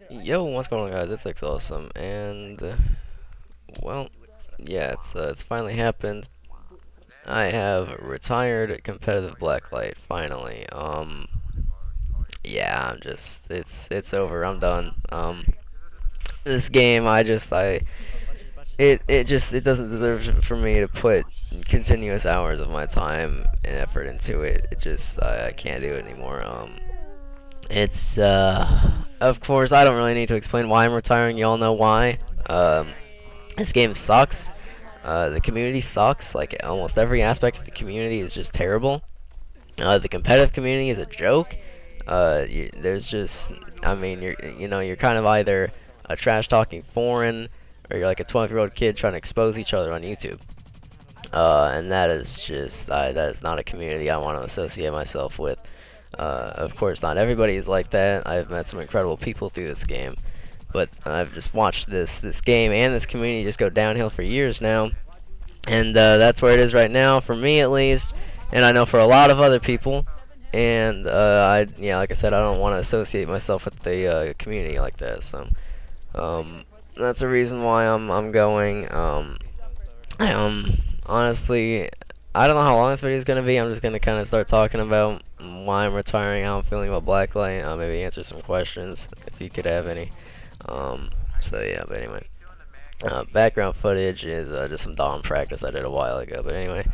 Yo, what's going on, guys? It's X Awesome, and well, yeah, it's finally happened. I have retired competitive Blacklight finally. Yeah, it's over. I'm done. This game, it doesn't deserve for me to put continuous hours of my time and effort into it. I can't do it anymore. It's of course I don't really need to explain why I'm retiring. You all know why. Um, this game sucks. The community sucks. Like almost every aspect of the community is just terrible. The competitive community is a joke. There's just, I mean, you're kind of either a trash talking foreign or you're like a 12-year-old kid trying to expose each other on YouTube. And that is that is not a community I want to associate myself with. Of course, not everybody is like that. I've met some incredible people through this game, but I've just watched this game and this community just go downhill for years now, and that's where it is right now for me at least, and I know for a lot of other people. And yeah, like I said, I don't want to associate myself with the community like that. So that's the reason why I'm going. Honestly, I don't know how long this video is gonna be. I'm just gonna kind of start talking about why I'm retiring, how I'm feeling about Blacklight. Maybe answer some questions if you could have any. So yeah, but anyway, background footage is just some Dom practice I did a while ago. But anyway,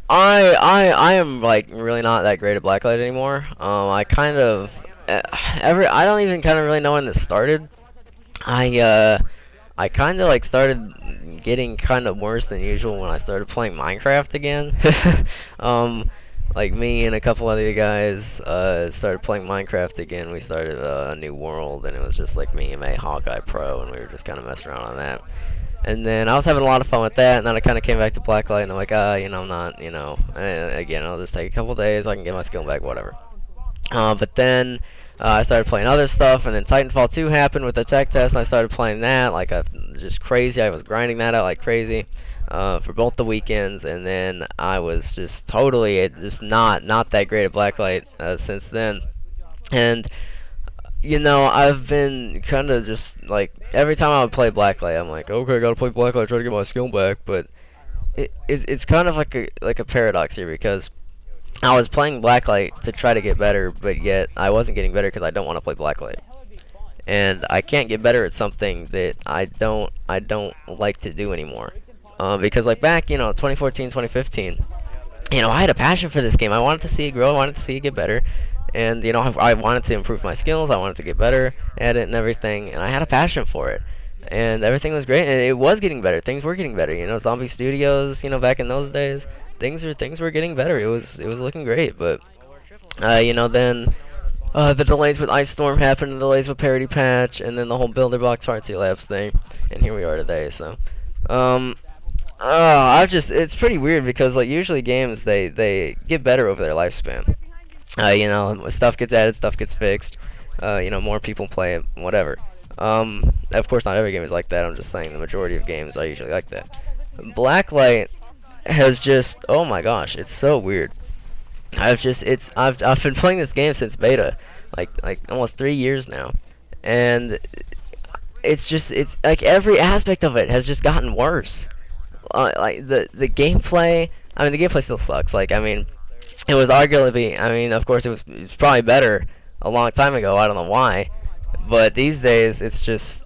I am like really not that great at Blacklight anymore. I kind of I don't even kind of really know when this started. I kind of like started getting kind of worse than usual when I started playing Minecraft again. Like me and a couple other guys started playing Minecraft again. We started a new world, and it was just like me and my Hawkeye Pro, and we were just kind of messing around on that. And then I was having a lot of fun with that, and then I kind of came back to Blacklight, and I'm like, I'm not, again, I'll just take a couple days, I can get my skill back, whatever. But then I started playing other stuff, and then Titanfall 2 happened with the tech test, and I started playing that like just crazy. I was grinding that out like crazy for both the weekends, and then I was just totally just not that great at Blacklight since then. And I've been kind of just like every time I would play Blacklight, I'm like, okay, I gotta play Blacklight, try to get my skill back. But it's kind of like a paradox here because I was playing Blacklight to try to get better, but yet I wasn't getting better because I don't want to play Blacklight, and I can't get better at something that I don't like to do anymore. Because like back, 2014, 2015, I had a passion for this game. I wanted to see it grow. I wanted to see it get better. And, I wanted to improve my skills. I wanted to get better at it and everything. And I had a passion for it. And everything was great. And it was getting better. Things were getting better. Zombie Studios, back in those days, things were getting better. It was looking great. But, then the delays with Ice Storm happened, the delays with Parity Patch, and then the whole Builder Box Heartsea Labs thing. And here we are today. So, it's pretty weird because, like, usually games, they get better over their lifespan. Stuff gets added, stuff gets fixed. More people play it, whatever. Of course, not every game is like that. I'm just saying the majority of games are usually like that. Blacklight has just, oh my gosh, it's so weird. I've been playing this game since beta, like almost 3 years now, and it's like every aspect of it has just gotten worse. Like the gameplay. I mean, the gameplay still sucks. Like, I mean, it was arguably, of course, it was probably better a long time ago. I don't know why, but these days it's as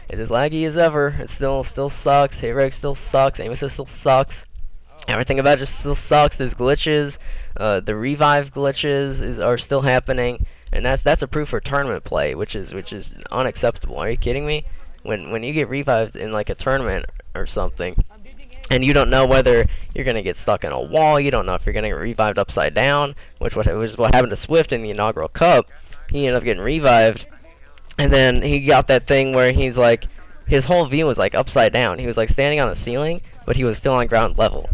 laggy as ever. It still sucks. Hit reg still sucks. Aim assist still sucks. Everything about it just still sucks. There's glitches. The revive glitches are still happening, and that's a proof for tournament play, which is unacceptable. Are you kidding me? When you get revived in like a tournament or something, and you don't know whether you're going to get stuck in a wall, you don't know if you're going to get revived upside down, which is what happened to Swift in the inaugural cup. He ended up getting revived, and then he got that thing where he's like, his whole view was like upside down. He was like standing on the ceiling, but he was still on ground level.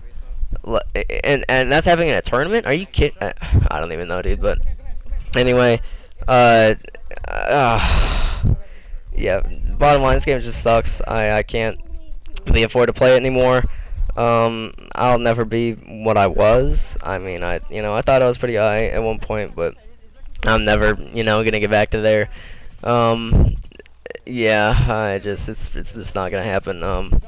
And that's happening in a tournament? Are you kidding? I don't even know, dude, but anyway, yeah, bottom line, this game just sucks. I can't really afford to play it anymore. I'll never be what I was. I mean, I thought I was pretty high at one point, but I'm never, gonna get back to there. Um, yeah, it's just not gonna happen.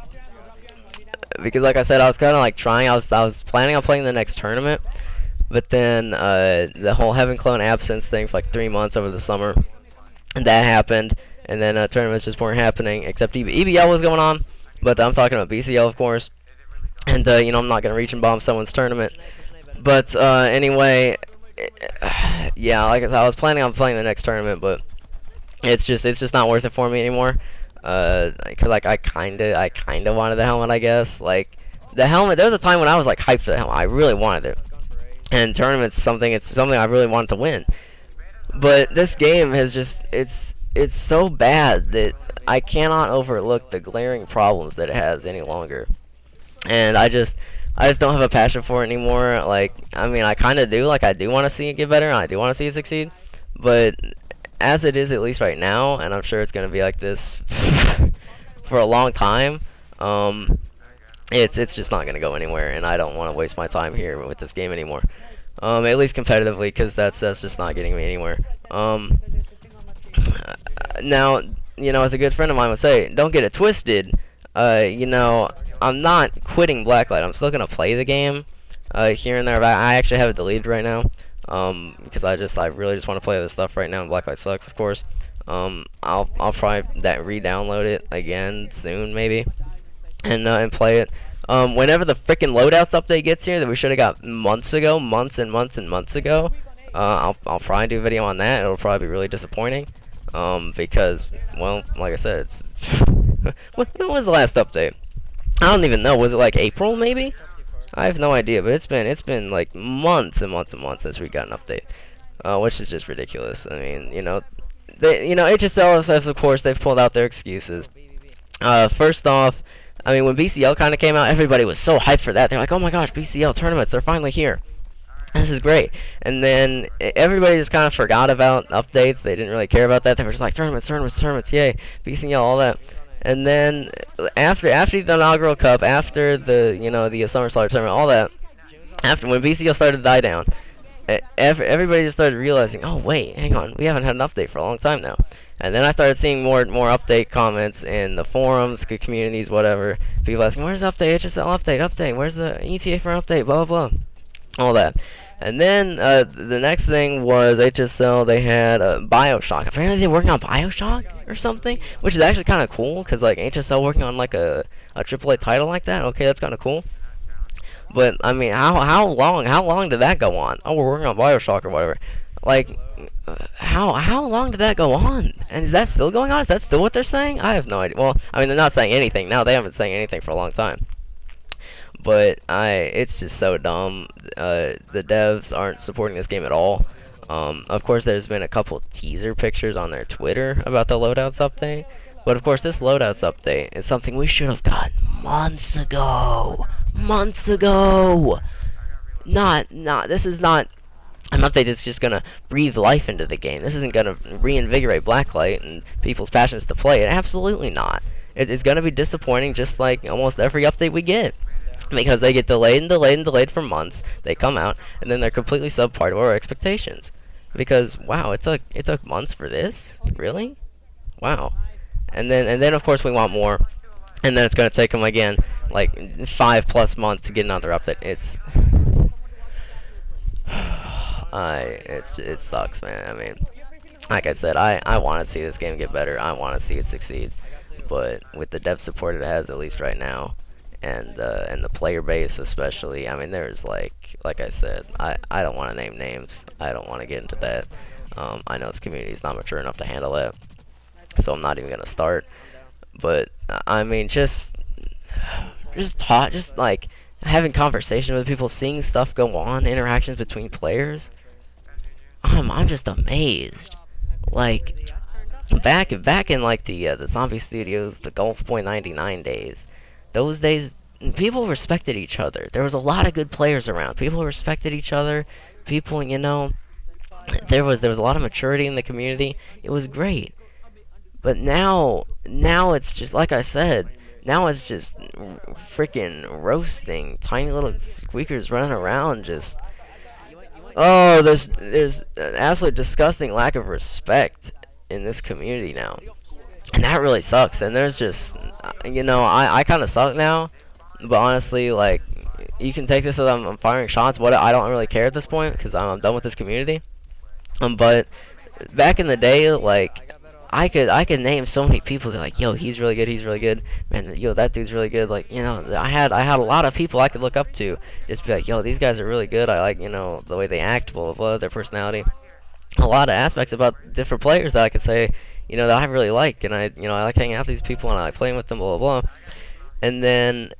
Because like I said, I was kind of like trying. I was planning on playing the next tournament, but then the whole Heaven Clone absence thing for like 3 months over the summer, that happened, and then tournaments just weren't happening. Except EBL was going on, but I'm talking about BCL, of course. And I'm not gonna reach and bomb someone's tournament. But anyway, yeah, like I said, I was planning on playing the next tournament, but it's just not worth it for me anymore. Cause like I kinda wanted the helmet, I guess. Like the helmet, there was a time when I was like hyped for the helmet. I really wanted it, and tournaments it's something I really wanted to win. But this game has it's so bad that I cannot overlook the glaring problems that it has any longer. And I just don't have a passion for it anymore. Like, I mean, I kind of do. Like, I do want to see it get better, and I do want to see it succeed. But as it is, at least right now, and I'm sure it's gonna be like this for a long time. It's just not gonna go anywhere, and I don't want to waste my time here with this game anymore. At least competitively, because that's just not getting me anywhere. Now, as a good friend of mine would say, don't get it twisted. I'm not quitting Blacklight. I'm still gonna play the game here and there. But I actually have it deleted right now because I really just want to play this stuff right now. And Blacklight sucks, of course. I'll probably re-download it again soon, maybe, and play it. Whenever the freaking loadouts update gets here, that we should have got months ago, months and months and months ago. I'll probably do a video on that. It'll probably be really disappointing. Because, well, like I said, it's when was the last update? I don't even know. Was it like April, maybe? I have no idea, but it's been like months and months and months since we got an update, which is just ridiculous. I mean, HSL, of course, they've pulled out their excuses. First off, I mean, when BCL kind of came out, everybody was so hyped for that. They're like, oh my gosh, BCL tournaments, they're finally here. This is great. And then everybody just kind of forgot about updates. They didn't really care about that. They were just like, tournaments, yay, BCL, all that. And then after the inaugural cup, after the Summer Slaughter tournament, all that, after when BCL started to die down, everybody just started realizing, oh wait, hang on, we haven't had an update for a long time now. And then I started seeing more update comments in the forums, communities, whatever. People asking, where's the update? HSL update. Where's the ETA for an update? Blah blah blah, all that. And then the next thing was HSL. They had Bioshock. Apparently they're working on Bioshock or something, which is actually kind of cool, because like HSL working on like a AAA title like that. Okay, that's kind of cool. But I mean, how long did that go on? Oh, we're working on Bioshock or whatever. Like, how long did that go on? And is that still going on? Is that still what they're saying? I have no idea. Well, I mean, they're not saying anything now. They haven't been saying anything for a long time. But it's just so dumb. The devs aren't supporting this game at all. Of course, there's been a couple teaser pictures on their Twitter about the loadouts update. But of course, this loadouts update is something we should have got months ago. Months ago. This is not an update that's just gonna breathe life into the game. This isn't gonna reinvigorate Blacklight and people's passions to play it. Absolutely not. It's gonna be disappointing, just like almost every update we get. Because they get delayed and delayed and delayed for months. They come out, and then they're completely subpar to our expectations. Because, wow, it took months for this? Really? Wow. And then of course we want more. And then it's gonna take them again like 5+ months to get another update. It sucks, man. I mean, like I said, I want to see this game get better. I want to see it succeed. But with the dev support it has, at least right now, and the player base especially, I mean, there's like I said, I don't want to name names. I don't want to get into that. I know this community is not mature enough to handle that, so I'm not even gonna start. But I mean, just like having conversation with people, seeing stuff go on, interactions between players. I'm just amazed. Like back in like the Zombie Studios, the Golf Point 99 days. Those days, people respected each other. There was a lot of good players around. People respected each other. People, there was a lot of maturity in the community. It was great. But now it's just like I said. Now it's just freaking roasting, tiny little squeakers running around, just oh, there's an absolute disgusting lack of respect in this community now, and that really sucks. And there's just, I kind of suck now, but honestly, like, you can take this as I'm firing shots. What I don't really care at this point because I'm done with this community. But back in the day, like, I could name so many people that like, yo, he's really good, man, yo, that dude's really good. Like, I had a lot of people I could look up to, just be like, yo, these guys are really good. I like, the way they act, blah blah blah, their personality, a lot of aspects about different players that I could say, that I really like, and I like hanging out with these people and I like playing with them, blah blah blah. And then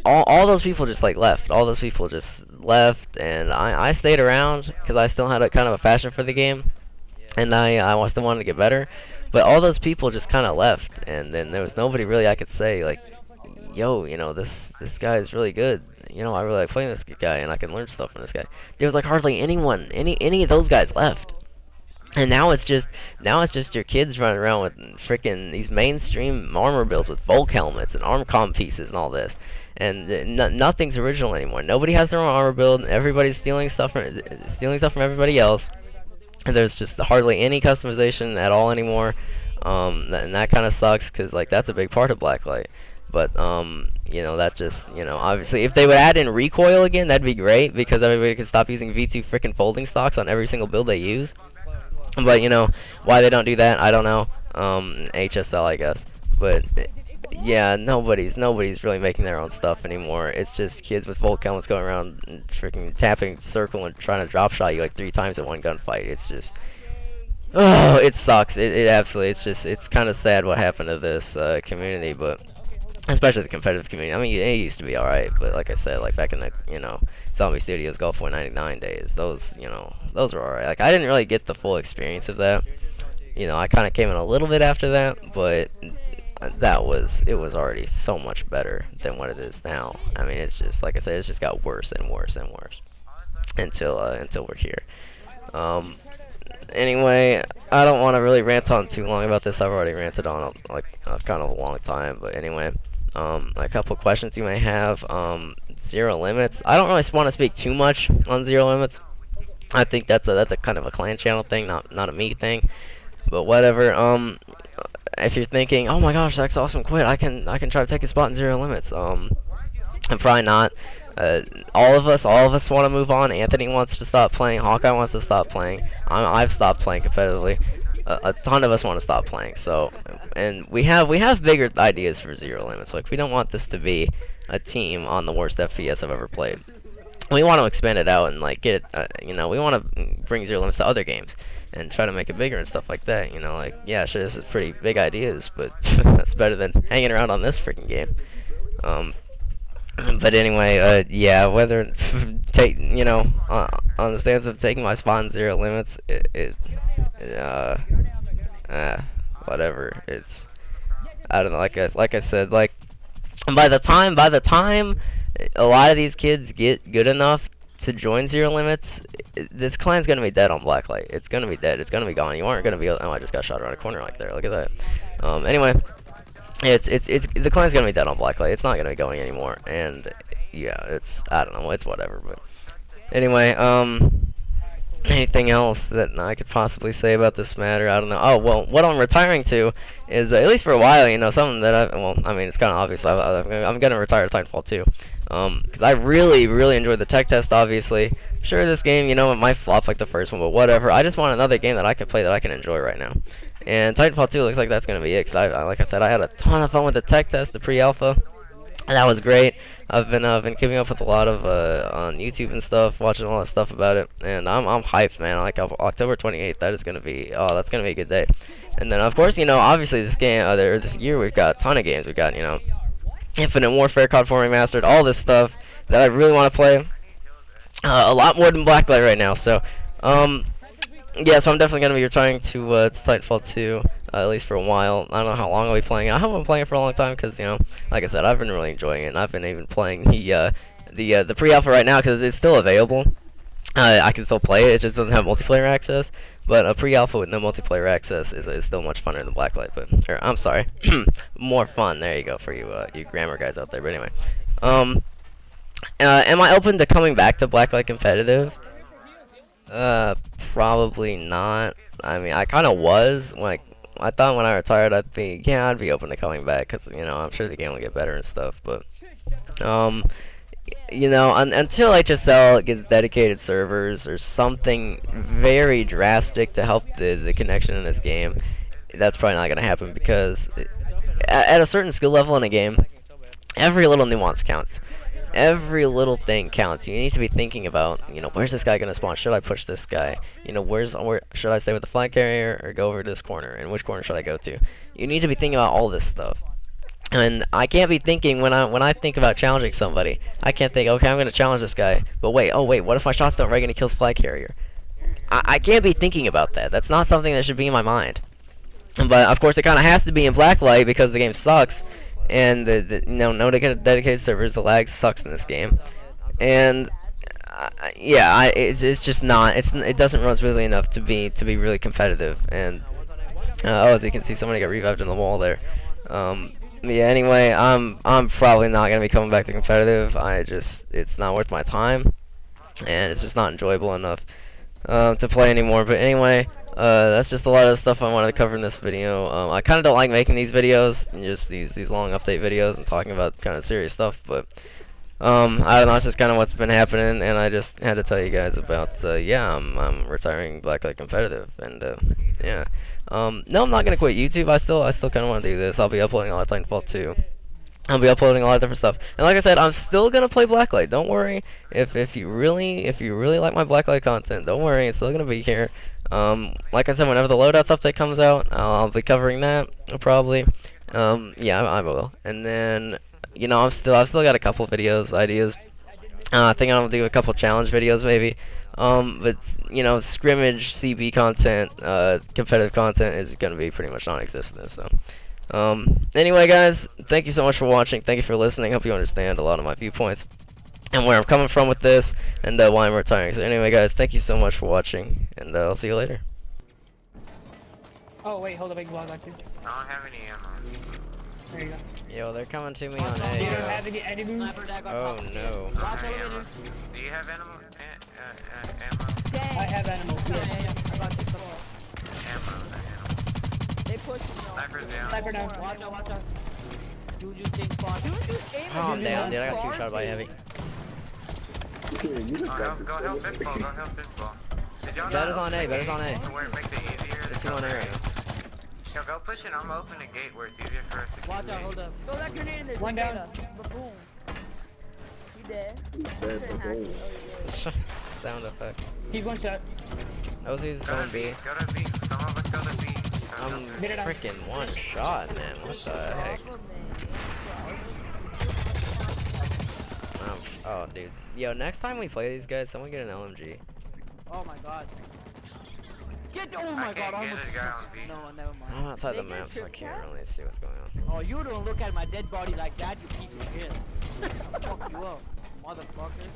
all those people just like left. All those people just left, and I stayed around because I still had a kind of a passion for the game, and I still wanted to get better. But all those people just kind of left, and then there was nobody really I could say like, yo, this guy is really good. I really like playing this guy, and I can learn stuff from this guy. There was like hardly anyone, any of those guys left. And now it's just your kids running around with freaking these mainstream armor builds with Volk helmets and armcom pieces and all this, and nothing's original anymore. Nobody has their own armor build. Everybody's stealing stuff from everybody else, and there's just hardly any customization at all anymore. And that kind of sucks because like that's a big part of Blacklight. But that just obviously if they would add in recoil again, that'd be great because everybody could stop using V2 freaking folding stocks on every single build they use. But why they don't do that, I don't know. HSL, I guess. But yeah, nobody's really making their own stuff anymore. It's just kids with Volk helmets going around and freaking tapping circle and trying to drop shot you like 3 times in one gunfight. It's just, oh, it sucks. It absolutely. It's kind of sad what happened to this community, but especially the competitive community. I mean, it used to be alright, but like I said, like back in the Zombie Studios Golf 499 days, those were alright. Like I didn't really get the full experience of that. I kind of came in a little bit after that, but it was already so much better than what it is now. I mean, it's just like I said, it's just got worse and worse and worse until we're here. Anyway, I don't want to really rant on too long about this. I've already ranted on like kind of a long time, but anyway. A couple questions you may have. Zero limits. I don't really want to speak too much on zero limits. I think that's a kind of a clan channel thing, not a me thing. But whatever. If you're thinking, oh my gosh, that's awesome, quit. I can try to take a spot in zero limits. I'm probably not. All of us want to move on. Anthony wants to stop playing. Hawkeye wants to stop playing. I've stopped playing competitively. A ton of us want to stop playing. So, and we have bigger ideas for zero limits. Like we don't want this to be a team on the worst FPS I've ever played. We want to expand it out and like get it. We want to bring zero limits to other games and try to make it bigger and stuff like that. Like yeah, sure, this is pretty big ideas, but that's better than hanging around on this freaking game. But anyway, yeah, whether take on the stance of taking my spot in zero limits, whatever. It's I don't know. Like I said, like by the time a lot of these kids get good enough to join zero limits, this clan's gonna be dead on Blacklight. It's gonna be dead. It's gonna be gone. You aren't gonna be. Oh, I just got shot around a corner like there. Look at that. Anyway. It's the clan's gonna be dead on Blacklight. It's not gonna be going anymore, and yeah, I don't know, it's whatever. But anyway, anything else that I could possibly say about this matter? I don't know. Oh well, what I'm retiring to is at least for a while, something that I mean, it's kind of obvious. I'm gonna retire to Titanfall 2, because I really enjoyed the tech test. Obviously, sure, this game, it might flop like the first one, but whatever. I just want another game that I can play that I can enjoy right now. And Titanfall 2 looks like that's going to be it, because like I said, I had a ton of fun with the tech test, the pre-alpha, and that was great. I've been keeping up with a lot of, on YouTube and stuff, watching a lot of stuff about it, and I'm hyped, man. Like, October 28th, that's going to be a good day. And then, of course, obviously this game, this year we've got a ton of games. We've got, Infinite Warfare, COD 4 Remastered, all this stuff that I really want to play. A lot more than Blacklight right now, so, yeah, so I'm definitely going to be retiring to Titanfall 2, at least for a while. I don't know how long I'll be playing it. I haven't been playing it for a long time because, like I said, I've been really enjoying it. And I've been even playing the pre-alpha right now because it's still available. I can still play it. It just doesn't have multiplayer access. But a pre-alpha with no multiplayer access is still much funner than Blacklight. But I'm sorry, more fun. There you go for you you grammar guys out there. But anyway, am I open to coming back to Blacklight competitive? Probably not. I mean, I kind of was. Like, I thought when I retired, I'd be open to coming back, because, you know, I'm sure the game will get better and stuff, but, you know, until HSL gets dedicated servers or something very drastic to help the connection in this game, that's probably not going to happen, because at a certain skill level in a game, every little nuance counts. Every little thing counts. You need to be thinking about, you know, where's this guy gonna spawn? Should I push this guy? You know, where should I stay with the flag carrier or go over to this corner? And which corner should I go to? You need to be thinking about all this stuff. And I can't be thinking when I think about challenging somebody. I can't think, okay, I'm gonna challenge this guy. But wait, oh wait, what if my shots don't rig and he kills flag carrier? I can't be thinking about that. That's not something that should be in my mind. But of course, it kind of has to be in Blacklight because the game sucks. And you know, no dedicated servers, the lag sucks in this game, and yeah, it's just not. It doesn't run smoothly enough to be really competitive. And oh, as you can see, somebody got revived in the wall there. Yeah. Anyway, I'm probably not gonna be coming back to competitive. It's not worth my time, and it's just not enjoyable enough to play anymore. But anyway. That's just a lot of stuff I wanted to cover in this video. I kind of don't like making these videos, just these long update videos and talking about kind of serious stuff, but I don't know, that's just kind of what's been happening, and I just had to tell you guys about, yeah, I'm retiring Blacklight competitive, and, yeah. No, I'm not going to quit YouTube. I still kind of want to do this. I'll be uploading a lot of Titanfall 2. I'll be uploading a lot of different stuff, and like I said, I'm still gonna play Blacklight. Don't worry. If you really like my Blacklight content, don't worry. It's still gonna be here. Like I said, whenever the loadouts update comes out, I'll be covering that probably. Yeah, I will. And then, you know, I've still got a couple videos ideas. I think I'll do a couple challenge videos maybe. But you know, scrimmage CB content, competitive content is gonna be pretty much non-existent. So. Anyway, guys, thank you so much for watching. Thank you for listening. Hope you understand a lot of my viewpoints and where I'm coming from with this, and why I'm retiring. So anyway, guys, thank you so much for watching, and I'll see you later. Oh wait, hold up, I can block back here. I don't have any ammo. There you go. Yo, they're coming to me on You A. don't have any enemies? Oh no. Okay, ammo. Do you have ammo? Ammo? I have animals, yes. Ammo. They push me. Sniper's down. Sniper down. Watch out, watch out. Dude, you think spawn. Dude, aim Oh, I'm down, dude. I got 2 shot by heavy. Go help Fistball. Go help Fistball. Did y'all Better's on A. Better's on A. Where it makes it easier? There's 2 on A right now. Yo, go push it. I'm gonna open the gate where it's easier for us to Watch out, hold up. Throw that grenade in there. One down. Boom. You dead? Sound effect. He's one shot. OZ's Go on to B. B. Go to B. Some of us go to B. I'm Mid it up. freaking 1 shot, man. What the heck? Oh, dude. Yo, next time we play these guys, someone get an LMG. Oh my god. Get, oh my god, I can't almost. get a guy on B. No, never mind. I'm outside the They map, get so I your can't cat? really see what's going on. Oh, you don't look at my dead body like that, you piece of shit. Fuck you up, motherfucker.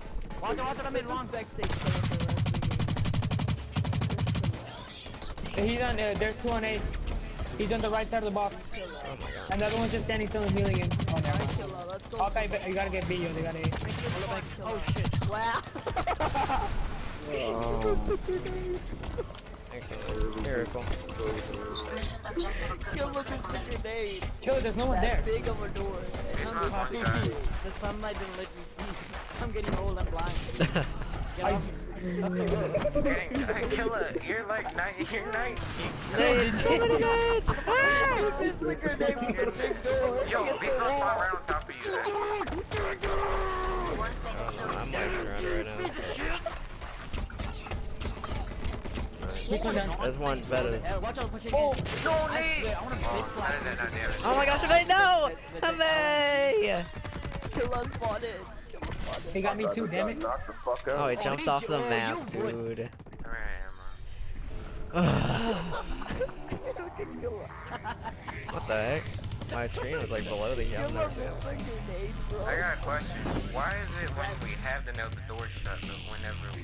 Watch out, I'm in long. He's on, there's 2 on A. He's on the right side of the box. Oh my god. And the other one's just standing still and healing him. Oh, never mind. Let's go. Hawkeye, you gotta get B, yo. They got A. Oh shit. Wow. Excellent. Miracle. Kill look at the grenade. Kill it, there's no one there. That big of a door. He's I'm not getting one too guy. deep. The sunlight didn't let me see. I'm getting old and blind. Get off me. Killer, you're like 19. You're 19. This the grenade with the big door. Yo, be so far right on top of you. Oh no, I'm lagging around right now. He's one down. There's one better. Watch out, pushing Oh, in. no, I Nate! swear, I want to Oh, big how fly. did that not damage? Oh my gosh, Abe, no! Abe! Killer spotted. Killer spotted. He got me too, damn it. Knock the fuck out. Oh, he jumped off the map, you would. dude. Alright, What the heck? My screen was like below the yellow. Killer built a grenade, bro. I got a question. Why is it when we have the door shut, but whenever we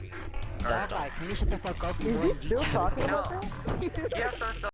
Blacklight, can you shut the fuck up? Is he still talking about No. that? Yes, I'm still